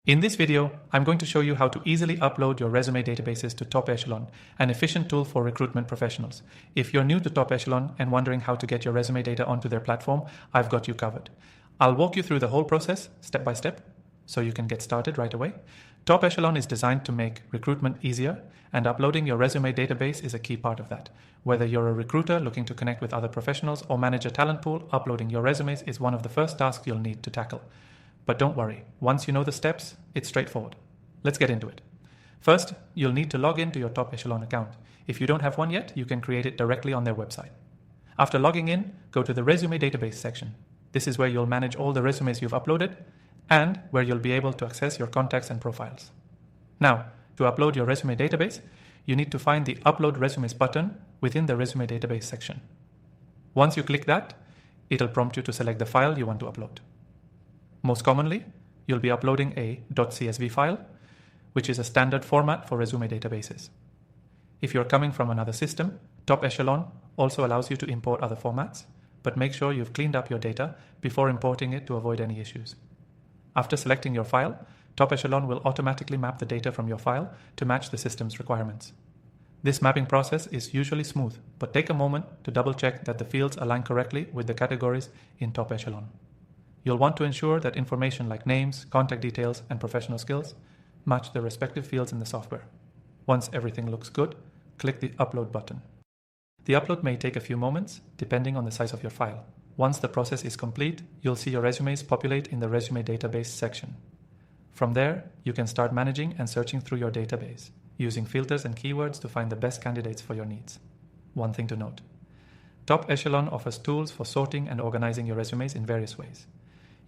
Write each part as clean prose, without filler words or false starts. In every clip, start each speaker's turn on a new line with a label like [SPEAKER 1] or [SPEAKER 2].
[SPEAKER 1] In this video, I'm going to show you how to easily upload your resume databases to Top Echelon, an efficient tool for recruitment professionals. If you're new to Top Echelon and wondering how to get your resume data onto their platform, I've got you covered. I'll walk you through the whole process step by step so you can get started right away. Top Echelon is designed to make recruitment easier, and uploading your resume database is a key part of that. Whether you're a recruiter looking to connect with other professionals or manage a talent pool, uploading your resumes is one of the first tasks you'll need to tackle. But don't worry, once you know the steps, it's straightforward. Let's get into it. First, you'll need to log into your Top Echelon account. If you don't have one yet, you can create it directly on their website. After logging in, go to the resume database section. This is where you'll manage all the resumes you've uploaded and where you'll be able to access your contacts and profiles. Now, to upload your resume database, you need to find the Upload Resumes button within the resume database section. Once you click that, it'll prompt you to select the file you want to upload. Most commonly, you'll be uploading a .csv file, which is a standard format for resume databases. If you're coming from another system, Top Echelon also allows you to import other formats, but make sure you've cleaned up your data before importing it to avoid any issues. After selecting your file, Top Echelon will automatically map the data from your file to match the system's requirements. This mapping process is usually smooth, but take a moment to double check that the fields align correctly with the categories in Top Echelon. You'll want to ensure that information like names, contact details, and professional skills match the respective fields in the software. Once everything looks good, click the Upload button. The upload may take a few moments, depending on the size of your file. Once the process is complete, you'll see your resumes populate in the resume database section. From there, you can start managing and searching through your database, using filters and keywords to find the best candidates for your needs. One thing to note: Top Echelon offers tools for sorting and organizing your resumes in various ways.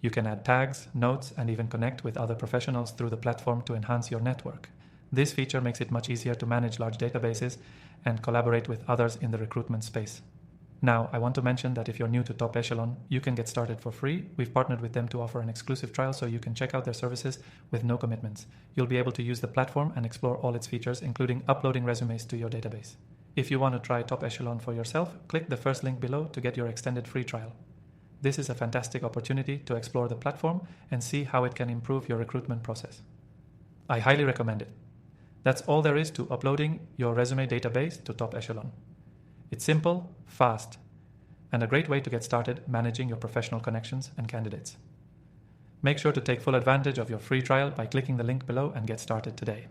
[SPEAKER 1] You can add tags, notes, and even connect with other professionals through the platform to enhance your network. This feature makes it much easier to manage large databases and collaborate with others in the recruitment space. Now, I want to mention that if you're new to Top Echelon, you can get started for free. We've partnered with them to offer an exclusive trial so you can check out their services with no commitments. You'll be able to use the platform and explore all its features, including uploading resumes to your database. If you want to try Top Echelon for yourself, click the first link below to get your extended free trial. This is a fantastic opportunity to explore the platform and see how it can improve your recruitment process. I highly recommend it. That's all there is to uploading your resume database to Top Echelon. It's simple, fast, and a great way to get started managing your professional connections and candidates. Make sure to take full advantage of your free trial by clicking the link below and get started today.